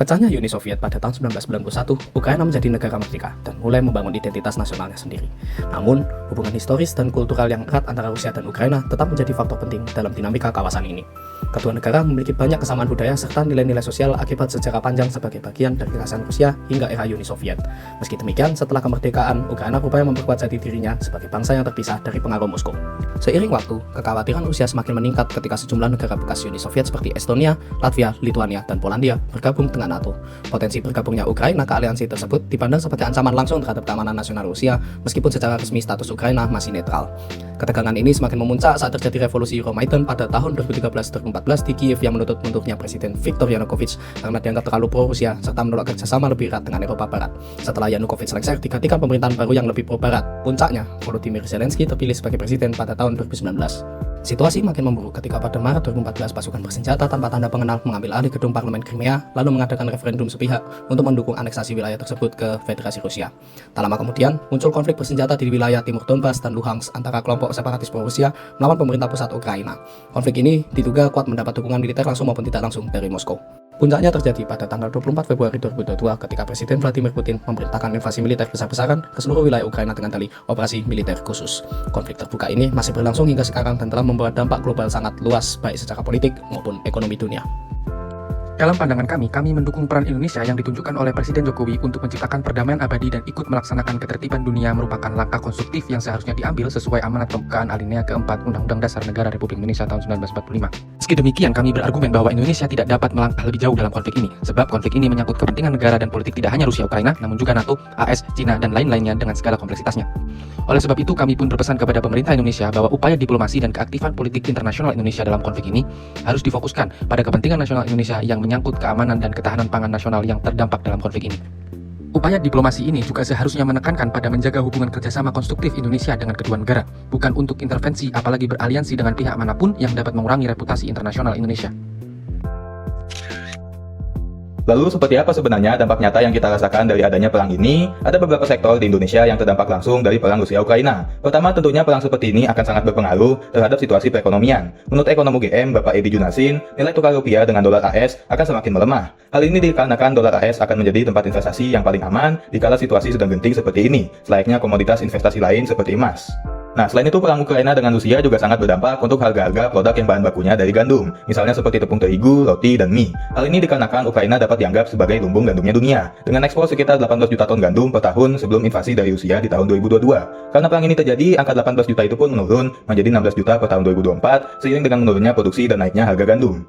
Pecahnya Uni Soviet pada tahun 1991, Ukraina menjadi negara merdeka dan mulai membangun identitas nasionalnya sendiri. Namun, hubungan historis dan kultural yang erat antara Rusia dan Ukraina tetap menjadi faktor penting dalam dinamika kawasan ini. Kedua negara memiliki banyak kesamaan budaya serta nilai-nilai sosial akibat sejarah panjang sebagai bagian dari kekaisaran Rusia hingga era Uni Soviet. Meski demikian, setelah kemerdekaan, Ukraina berupaya memperkuat jati dirinya sebagai bangsa yang terpisah dari pengaruh Moskow. Seiring waktu, kekhawatiran Rusia semakin meningkat ketika sejumlah negara bekas Uni Soviet seperti Estonia, Latvia, Lituania, dan Polandia bergabung dengan NATO. Potensi bergabungnya Ukraina ke aliansi tersebut dipandang sebagai ancaman langsung terhadap keamanan nasional Rusia, meskipun secara resmi status Ukraina masih netral. Ketegangan ini semakin memuncak saat terjadi revolusi Euromaidan pada tahun 2013-2014 di Kiev yang menuntut mundurnya Presiden Viktor Yanukovych karena dianggap terlalu pro-Rusia serta menolak kerjasama lebih erat dengan Eropa Barat. Setelah Yanukovych lengser, digantikan pemerintahan baru yang lebih pro-Barat. Puncaknya, Volodymyr Zelensky terpilih sebagai presiden pada tahun 2019. Situasi makin memburuk ketika pada Maret 2014 pasukan bersenjata tanpa tanda pengenal mengambil alih gedung parlemen Crimea lalu mengadakan referendum sepihak untuk mendukung aneksasi wilayah tersebut ke Federasi Rusia. Tak lama kemudian, muncul konflik bersenjata di wilayah timur Donbas dan Luhansk antara kelompok separatis pro-Rusia melawan pemerintah pusat Ukraina. Konflik ini diduga kuat mendapat dukungan militer langsung maupun tidak langsung dari Moskow. Puncaknya terjadi pada tanggal 24 Februari 2022 ketika Presiden Vladimir Putin memerintahkan invasi militer besar-besaran ke seluruh wilayah Ukraina dengan dalih operasi militer khusus. Konflik terbuka ini masih berlangsung hingga sekarang dan telah membawa dampak global sangat luas baik secara politik maupun ekonomi dunia. Dalam pandangan kami mendukung peran Indonesia yang ditunjukkan oleh Presiden Jokowi untuk menciptakan perdamaian abadi dan ikut melaksanakan ketertiban dunia merupakan langkah konstruktif yang seharusnya diambil sesuai amanat pembukaan alinea keempat Undang-Undang Dasar Negara Republik Indonesia tahun 1945. Meski demikian, kami berargumen bahwa Indonesia tidak dapat melangkah lebih jauh dalam konflik ini, sebab konflik ini menyangkut kepentingan negara dan politik tidak hanya Rusia Ukraina, namun juga NATO, AS, Cina, dan lain-lainnya dengan segala kompleksitasnya. Oleh sebab itu, kami pun berpesan kepada pemerintah Indonesia bahwa upaya diplomasi dan keaktifan politik internasional Indonesia dalam konflik ini harus difokuskan pada kepentingan nasional Indonesia yang menyangkut keamanan dan ketahanan pangan nasional yang terdampak dalam konflik ini. Upaya diplomasi ini juga seharusnya menekankan pada menjaga hubungan kerjasama konstruktif Indonesia dengan kedua negara, bukan untuk intervensi apalagi beraliansi dengan pihak manapun yang dapat mengurangi reputasi internasional Indonesia. Lalu seperti apa sebenarnya dampak nyata yang kita rasakan dari adanya perang ini? Ada beberapa sektor di Indonesia yang terdampak langsung dari perang Rusia-Ukraina. Pertama, tentunya perang seperti ini akan sangat berpengaruh terhadap situasi perekonomian. Menurut ekonom UGM, Bapak Edi Junasin, nilai tukar rupiah dengan dolar AS akan semakin melemah. Hal ini dikarenakan dolar AS akan menjadi tempat investasi yang paling aman dikala situasi sedang genting seperti ini, selayaknya komoditas investasi lain seperti emas. Nah, selain itu perang Ukraina dengan Rusia juga sangat berdampak untuk harga-harga produk yang bahan bakunya dari gandum, misalnya seperti tepung terigu, roti, dan mie. Hal ini dikarenakan Ukraina dapat dianggap sebagai lumbung gandumnya dunia, dengan ekspor sekitar 18 juta ton gandum per tahun sebelum invasi dari Rusia di tahun 2022. Karena perang ini terjadi, angka 18 juta itu pun menurun menjadi 16 juta per tahun 2024, seiring dengan menurunnya produksi dan naiknya harga gandum.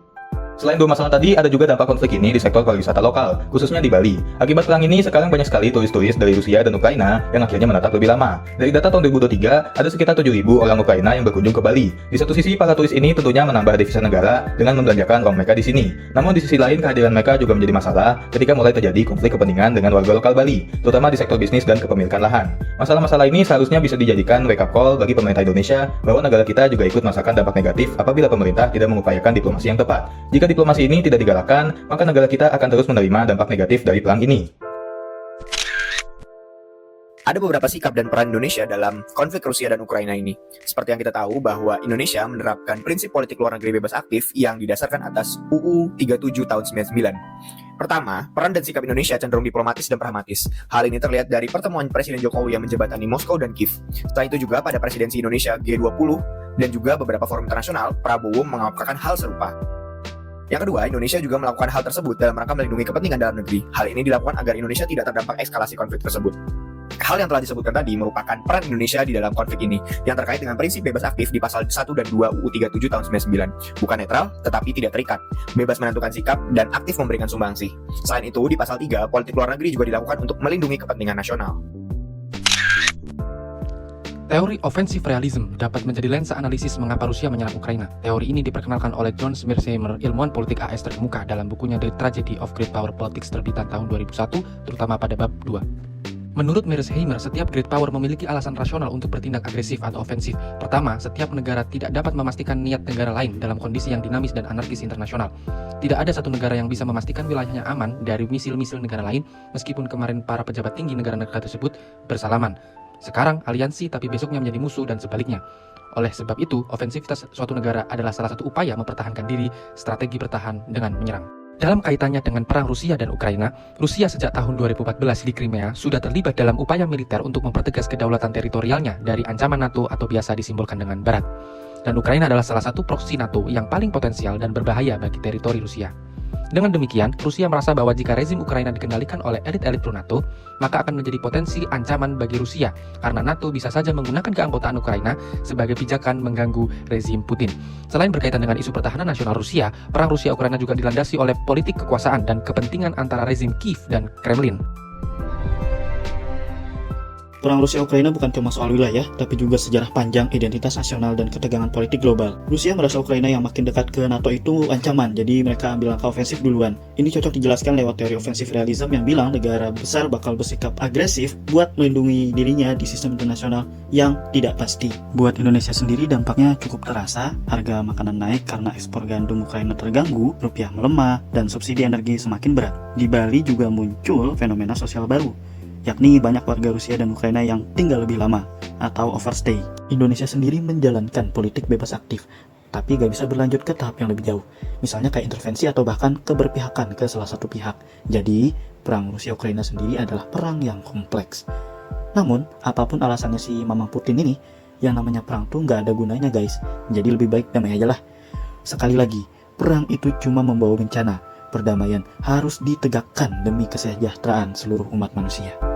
Selain dua masalah tadi, ada juga dampak konflik ini di sektor pariwisata lokal, khususnya di Bali. Akibat perang ini, sekarang banyak sekali turis-turis dari Rusia dan Ukraina yang akhirnya menetap lebih lama. Dari data tahun 2023, ada sekitar 7.000 orang Ukraina yang berkunjung ke Bali. Di satu sisi, para turis ini tentunya menambah devisa negara dengan membelanjakan uang mereka di sini. Namun di sisi lain, kehadiran mereka juga menjadi masalah ketika mulai terjadi konflik kepentingan dengan warga lokal Bali, terutama di sektor bisnis dan kepemilikan lahan. Masalah-masalah ini seharusnya bisa dijadikan wake up call bagi pemerintah Indonesia bahwa negara kita juga ikut merasakan dampak negatif apabila pemerintah tidak mengupayakan diplomasi yang tepat. Jika diplomasi ini tidak digalakkan, maka negara kita akan terus menerima dampak negatif dari perang ini. Ada beberapa sikap dan peran Indonesia dalam konflik Rusia dan Ukraina ini. Seperti yang kita tahu bahwa Indonesia menerapkan prinsip politik luar negeri bebas aktif yang didasarkan atas UU 37 tahun 99. Pertama, peran dan sikap Indonesia cenderung diplomatis dan pragmatis. Hal ini terlihat dari pertemuan Presiden Jokowi yang menjembatani Moskow dan Kiev. Setelah itu juga pada presidensi Indonesia G20 dan juga beberapa forum internasional, Prabowo mengungkapkan hal serupa. Yang kedua, Indonesia juga melakukan hal tersebut dalam rangka melindungi kepentingan dalam negeri. Hal ini dilakukan agar Indonesia tidak terdampak eskalasi konflik tersebut. Hal yang telah disebutkan tadi merupakan peran Indonesia di dalam konflik ini, yang terkait dengan prinsip bebas aktif di pasal 1 dan 2 UU 37 tahun 99. Bukan netral, tetapi tidak terikat, bebas menentukan sikap, dan aktif memberikan sumbangsi. Selain itu, di pasal 3, politik luar negeri juga dilakukan untuk melindungi kepentingan nasional. Teori offensive realism dapat menjadi lensa analisis mengapa Rusia menyerang Ukraina. Teori ini diperkenalkan oleh John Mearsheimer, ilmuwan politik AS terkemuka dalam bukunya The Tragedy of Great Power Politics terbitan tahun 2001, terutama pada bab 2. Menurut Mearsheimer, setiap great power memiliki alasan rasional untuk bertindak agresif atau ofensif. Pertama, setiap negara tidak dapat memastikan niat negara lain dalam kondisi yang dinamis dan anarkis internasional. Tidak ada satu negara yang bisa memastikan wilayahnya aman dari misil-misil negara lain, meskipun kemarin para pejabat tinggi negara-negara tersebut bersalaman. Sekarang aliansi tapi besoknya menjadi musuh dan sebaliknya. Oleh sebab itu, ofensivitas suatu negara adalah salah satu upaya mempertahankan diri, strategi bertahan dengan menyerang. Dalam kaitannya dengan perang Rusia dan Ukraina, Rusia sejak tahun 2014 di Crimea sudah terlibat dalam upaya militer untuk mempertegas kedaulatan teritorialnya dari ancaman NATO atau biasa disimbolkan dengan Barat. Dan Ukraina adalah salah satu proksi NATO yang paling potensial dan berbahaya bagi teritori Rusia. Dengan demikian, Rusia merasa bahwa jika rezim Ukraina dikendalikan oleh elit-elit pro-NATO, maka akan menjadi potensi ancaman bagi Rusia, karena NATO bisa saja menggunakan keanggotaan Ukraina sebagai pijakan mengganggu rezim Putin. Selain berkaitan dengan isu pertahanan nasional Rusia, perang Rusia-Ukraina juga dilandasi oleh politik kekuasaan dan kepentingan antara rezim Kiev dan Kremlin. Perang Rusia-Ukraina bukan cuma soal wilayah, tapi juga sejarah panjang, identitas nasional, dan ketegangan politik global. Rusia merasa Ukraina yang makin dekat ke NATO itu ancaman, jadi mereka ambil langkah ofensif duluan. Ini cocok dijelaskan lewat teori offensive realism yang bilang negara besar bakal bersikap agresif buat melindungi dirinya di sistem internasional yang tidak pasti. Buat Indonesia sendiri dampaknya cukup terasa, harga makanan naik karena ekspor gandum Ukraina terganggu, rupiah melemah, dan subsidi energi semakin berat. Di Bali juga muncul fenomena sosial baru, yakni banyak warga Rusia dan Ukraina yang tinggal lebih lama atau overstay. Indonesia sendiri menjalankan politik bebas aktif, tapi gak bisa berlanjut ke tahap yang lebih jauh, misalnya kayak intervensi atau bahkan keberpihakan ke salah satu pihak. Jadi, perang Rusia-Ukraina sendiri adalah perang yang kompleks. Namun, apapun alasannya si Mamang Putin ini, yang namanya perang tuh gak ada gunanya guys, jadi lebih baik damai aja lah. Sekali lagi, perang itu cuma membawa bencana. Perdamaian harus ditegakkan demi kesejahteraan seluruh umat manusia.